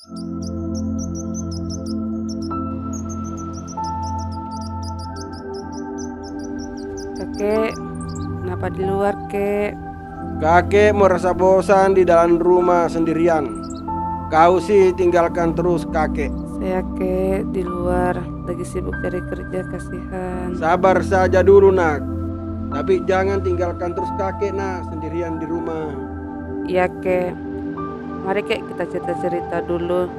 Kakek, kenapa di luar, kek? Kakek merasa bosan di dalam rumah sendirian. Kau sih tinggalkan terus kakek. Saya, kek, di luar lagi sibuk cari kerja, kasihan. Sabar saja dulu nak. Tapi jangan tinggalkan terus kakek nak sendirian di rumah. Iya, kek. Mari, kek, kita cerita-cerita dulu.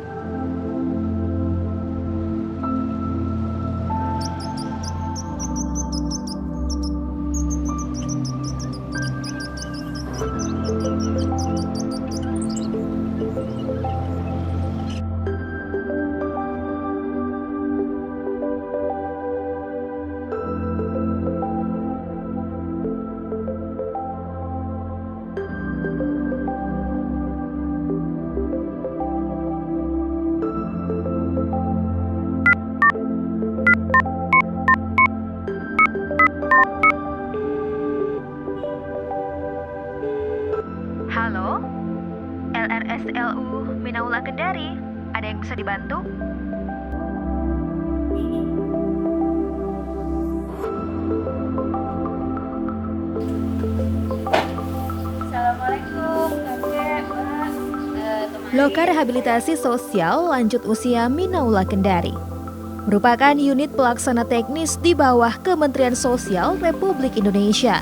Halo, LRSLU Minaula Kendari. Ada yang bisa dibantu? Assalamualaikum, kakek, mbak. Loka Rehabilitasi Sosial Lanjut Usia Minaula Kendari merupakan unit pelaksana teknis di bawah Kementerian Sosial Republik Indonesia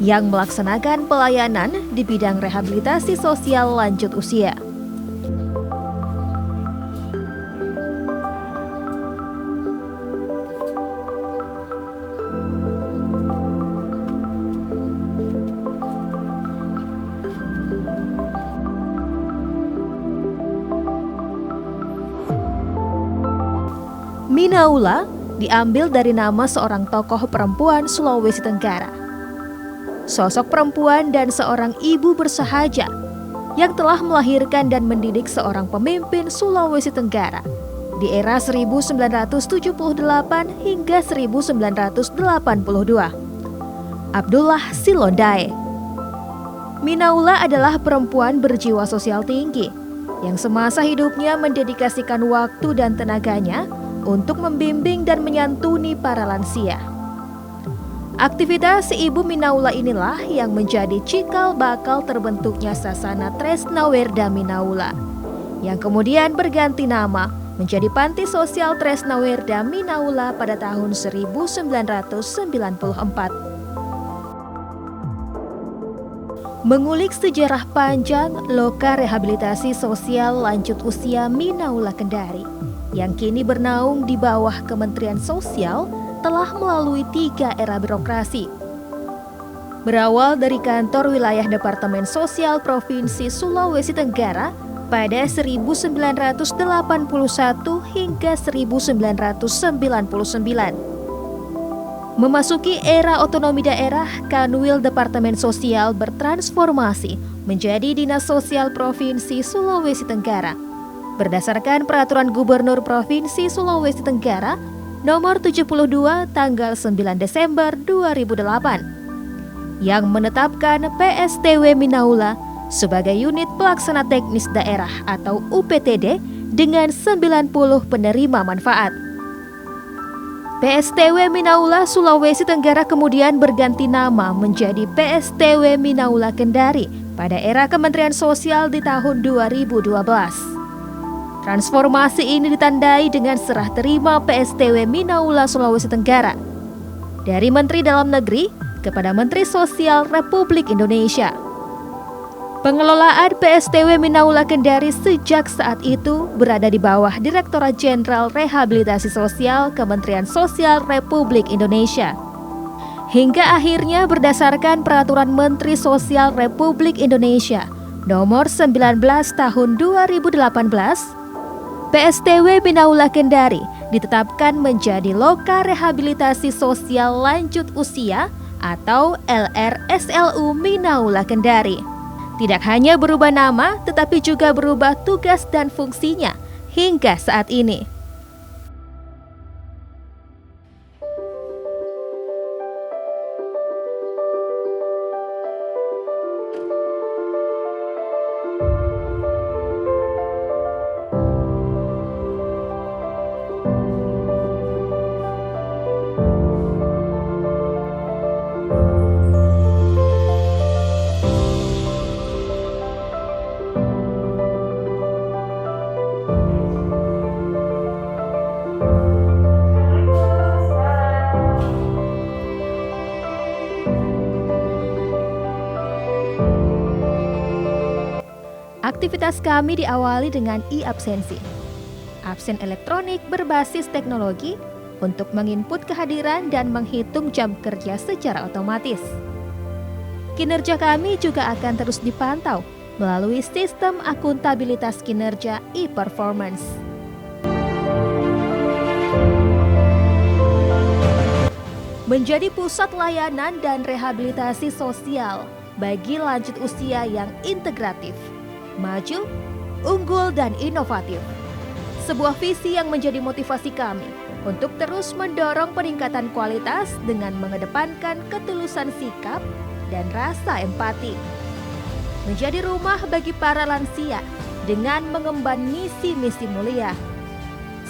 yang melaksanakan pelayanan di bidang rehabilitasi sosial lanjut usia. Minaula diambil dari nama seorang tokoh perempuan Sulawesi Tenggara. Sosok perempuan dan seorang ibu bersahaja yang telah melahirkan dan mendidik seorang pemimpin Sulawesi Tenggara di era 1978 hingga 1982. Abdullah Silondae. Minaula adalah perempuan berjiwa sosial tinggi yang semasa hidupnya mendedikasikan waktu dan tenaganya untuk membimbing dan menyantuni para lansia. Aktivitas si ibu Minaula inilah yang menjadi cikal bakal terbentuknya Sasana Tresnawerda Minaula, yang kemudian berganti nama menjadi Panti Sosial Tresnawerda Minaula pada tahun 1994. Mengulik sejarah panjang Loka Rehabilitasi Sosial Lanjut Usia Minaula Kendari yang kini bernaung di bawah Kementerian Sosial telah melalui 3 era birokrasi. Berawal dari kantor wilayah Departemen Sosial Provinsi Sulawesi Tenggara pada 1981 hingga 1999. Memasuki era otonomi daerah, Kanwil Departemen Sosial bertransformasi menjadi Dinas Sosial Provinsi Sulawesi Tenggara berdasarkan Peraturan Gubernur Provinsi Sulawesi Tenggara Nomor 72 tanggal 9 Desember 2008 yang menetapkan PSTW Minaula sebagai unit pelaksana teknis daerah atau UPTD dengan 90 penerima manfaat. PSTW Minaula Sulawesi Tenggara kemudian berganti nama menjadi PSTW Minaula Kendari pada era Kementerian Sosial di tahun 2012. Transformasi ini ditandai dengan serah terima PSTW Minaula Sulawesi Tenggara dari Menteri Dalam Negeri kepada Menteri Sosial Republik Indonesia. Pengelolaan PSTW Minaula Kendari sejak saat itu berada di bawah Direktorat Jenderal Rehabilitasi Sosial Kementerian Sosial Republik Indonesia. Hingga akhirnya berdasarkan Peraturan Menteri Sosial Republik Indonesia Nomor 19 Tahun 2018, PSTW Minaula Kendari ditetapkan menjadi Loka Rehabilitasi Sosial Lanjut Usia atau LRSLU Minaula Kendari. Tidak hanya berubah nama, tetapi juga berubah tugas dan fungsinya hingga saat ini. Aktivitas kami diawali dengan e-absensi, absen elektronik berbasis teknologi untuk menginput kehadiran dan menghitung jam kerja secara otomatis. Kinerja kami juga akan terus dipantau melalui sistem akuntabilitas kinerja e-performance. Menjadi pusat layanan dan rehabilitasi sosial bagi lanjut usia yang integratif, maju, unggul, dan inovatif. Sebuah visi yang menjadi motivasi kami untuk terus mendorong peningkatan kualitas dengan mengedepankan ketulusan sikap dan rasa empati. Menjadi rumah bagi para lansia dengan mengemban misi-misi mulia.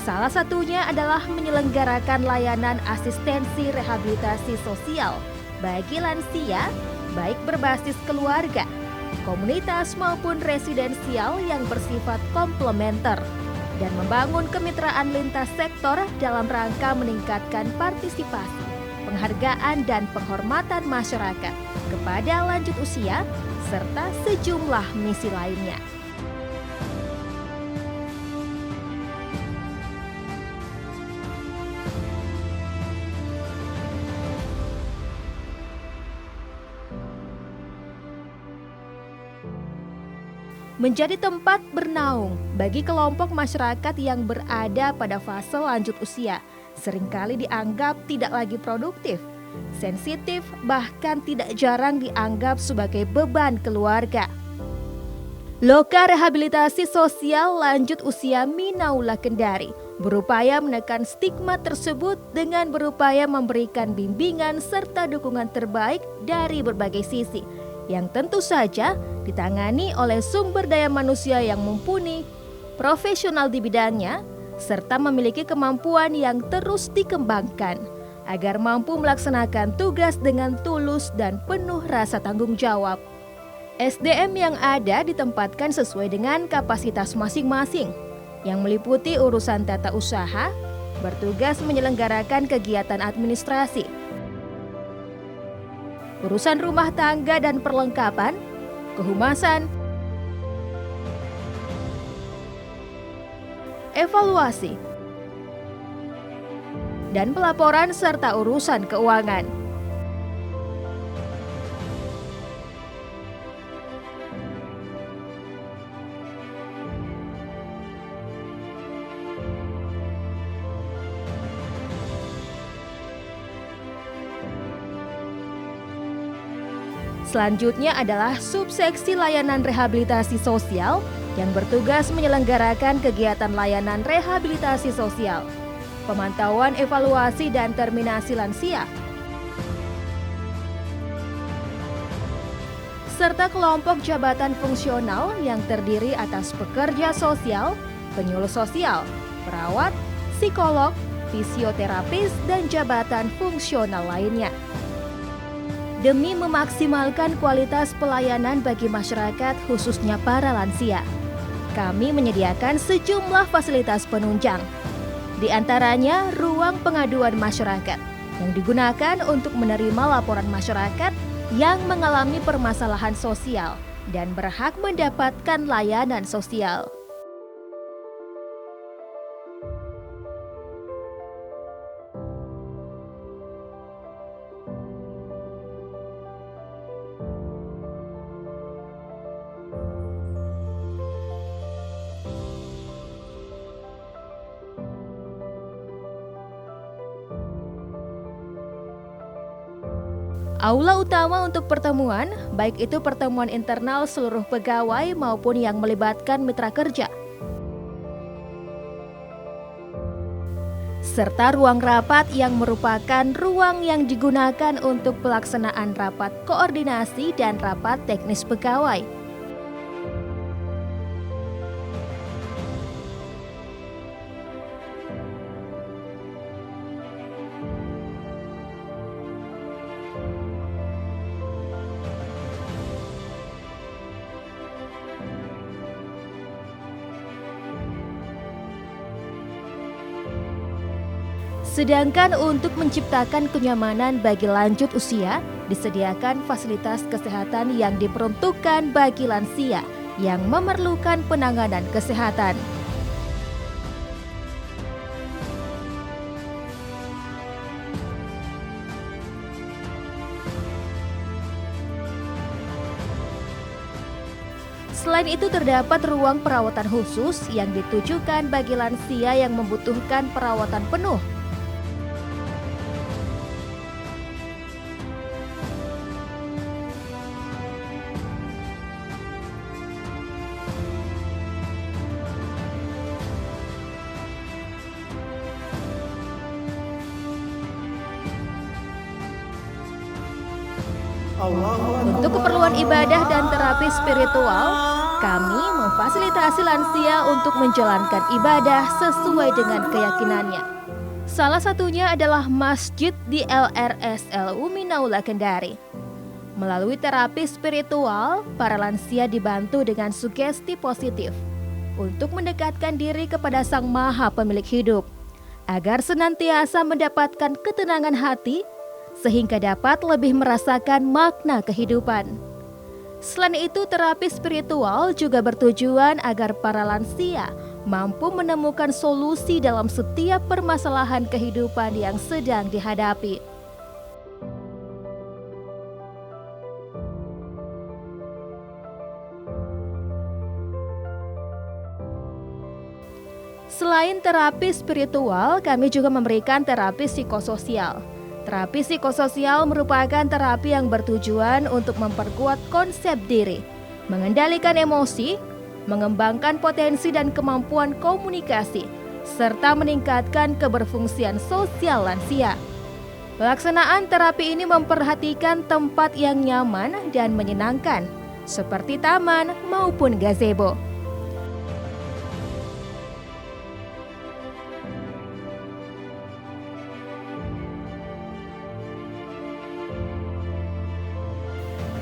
Salah satunya adalah menyelenggarakan layanan asistensi rehabilitasi sosial bagi lansia, baik berbasis keluarga, komunitas maupun residensial yang bersifat komplementer, dan membangun kemitraan lintas sektor dalam rangka meningkatkan partisipasi, penghargaan dan penghormatan masyarakat kepada lanjut usia serta sejumlah misi lainnya. Menjadi tempat bernaung bagi kelompok masyarakat yang berada pada fase lanjut usia, seringkali dianggap tidak lagi produktif, sensitif, bahkan tidak jarang dianggap sebagai beban keluarga. Loka Rehabilitasi Sosial Lanjut Usia Minaula Kendari berupaya menekan stigma tersebut dengan berupaya memberikan bimbingan serta dukungan terbaik dari berbagai sisi, yang tentu saja ditangani oleh sumber daya manusia yang mumpuni, profesional di bidangnya, serta memiliki kemampuan yang terus dikembangkan agar mampu melaksanakan tugas dengan tulus dan penuh rasa tanggung jawab. SDM yang ada ditempatkan sesuai dengan kapasitas masing-masing, yang meliputi urusan tata usaha, bertugas menyelenggarakan kegiatan administrasi, urusan rumah tangga dan perlengkapan, kehumasan, evaluasi, dan pelaporan serta urusan keuangan. Selanjutnya adalah subseksi layanan rehabilitasi sosial yang bertugas menyelenggarakan kegiatan layanan rehabilitasi sosial, pemantauan evaluasi dan terminasi lansia, serta kelompok jabatan fungsional yang terdiri atas pekerja sosial, penyuluh sosial, perawat, psikolog, fisioterapis, dan jabatan fungsional lainnya. Demi memaksimalkan kualitas pelayanan bagi masyarakat khususnya para lansia, kami menyediakan sejumlah fasilitas penunjang. Di antaranya ruang pengaduan masyarakat yang digunakan untuk menerima laporan masyarakat yang mengalami permasalahan sosial dan berhak mendapatkan layanan sosial. Aula utama untuk pertemuan, baik itu pertemuan internal seluruh pegawai maupun yang melibatkan mitra kerja. Serta ruang rapat yang merupakan ruang yang digunakan untuk pelaksanaan rapat koordinasi dan rapat teknis pegawai. Sedangkan untuk menciptakan kenyamanan bagi lanjut usia, disediakan fasilitas kesehatan yang diperuntukkan bagi lansia yang memerlukan penanganan kesehatan. Selain itu terdapat ruang perawatan khusus yang ditujukan bagi lansia yang membutuhkan perawatan penuh. Untuk keperluan ibadah dan terapi spiritual, kami memfasilitasi lansia untuk menjalankan ibadah sesuai dengan keyakinannya. Salah satunya adalah masjid di LRSLU Minaula Kendari. Melalui terapi spiritual, para lansia dibantu dengan sugesti positif untuk mendekatkan diri kepada Sang Maha Pemilik Hidup, agar senantiasa mendapatkan ketenangan hati sehingga dapat lebih merasakan makna kehidupan. Selain itu, terapi spiritual juga bertujuan agar para lansia mampu menemukan solusi dalam setiap permasalahan kehidupan yang sedang dihadapi. Selain terapi spiritual, kami juga memberikan terapi psikososial. Terapi psikososial merupakan terapi yang bertujuan untuk memperkuat konsep diri, mengendalikan emosi, mengembangkan potensi dan kemampuan komunikasi, serta meningkatkan keberfungsian sosial lansia. Pelaksanaan terapi ini memperhatikan tempat yang nyaman dan menyenangkan, seperti taman maupun gazebo.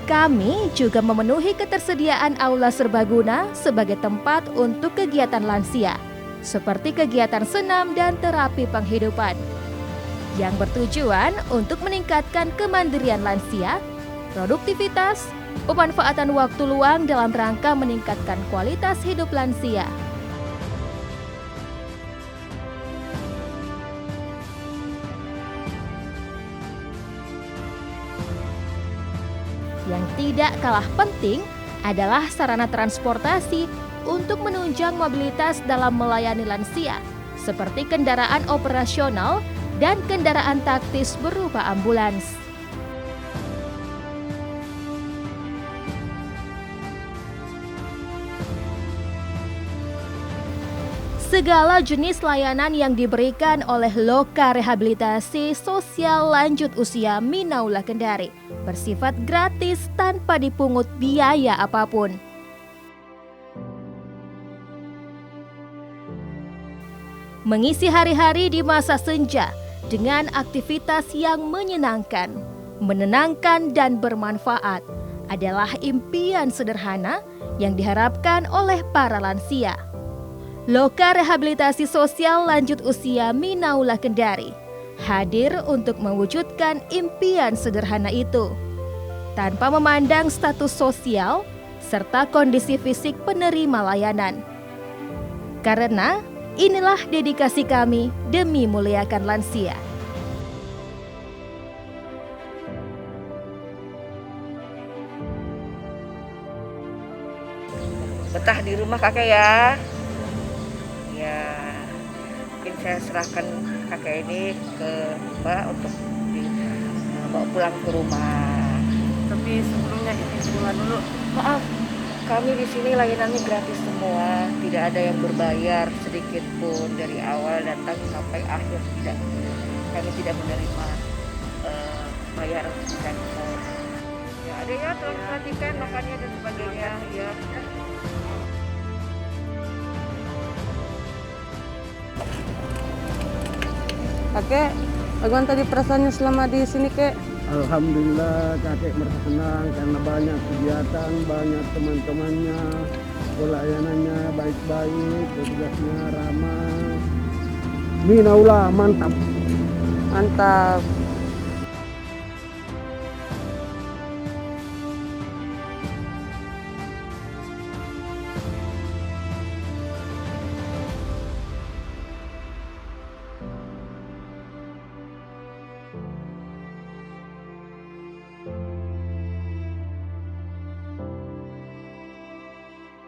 Kami juga memenuhi ketersediaan aula serbaguna sebagai tempat untuk kegiatan lansia, seperti kegiatan senam dan terapi penghidupan, yang bertujuan untuk meningkatkan kemandirian lansia, produktivitas, pemanfaatan waktu luang dalam rangka meningkatkan kualitas hidup lansia. Yang tidak kalah penting adalah sarana transportasi untuk menunjang mobilitas dalam melayani lansia, seperti kendaraan operasional dan kendaraan taktis berupa ambulans. Segala jenis layanan yang diberikan oleh Loka Rehabilitasi Sosial Lanjut Usia Minaula Kendari bersifat gratis tanpa dipungut biaya apapun. Mengisi hari-hari di masa senja dengan aktivitas yang menyenangkan, menenangkan dan bermanfaat adalah impian sederhana yang diharapkan oleh para lansia. Loka Rehabilitasi Sosial Lanjut Usia Minaula Kendari hadir untuk mewujudkan impian sederhana itu, tanpa memandang status sosial serta kondisi fisik penerima layanan. Karena inilah dedikasi kami demi muliakan lansia. Betah di rumah kakek ya. Ya, mungkin saya serahkan kakek ini ke Mbak untuk dibawa pulang ke rumah. Tapi sebelumnya ini terima dulu. Maaf, kami di sini layanannya gratis semua, tidak ada yang berbayar sedikit pun dari awal datang sampai akhir tidak. Kami tidak menerima bayar sedikitpun. Ya, ada ya, tolong perhatikan makannya dan sebagainya ya. Kakek, bagaimana tadi perasaannya selama di sini, Kek? Alhamdulillah kakek merasa senang karena banyak kegiatan, banyak teman-temannya, pelayanannya baik-baik, petugasnya ramah. Minaula mantap. Mantap.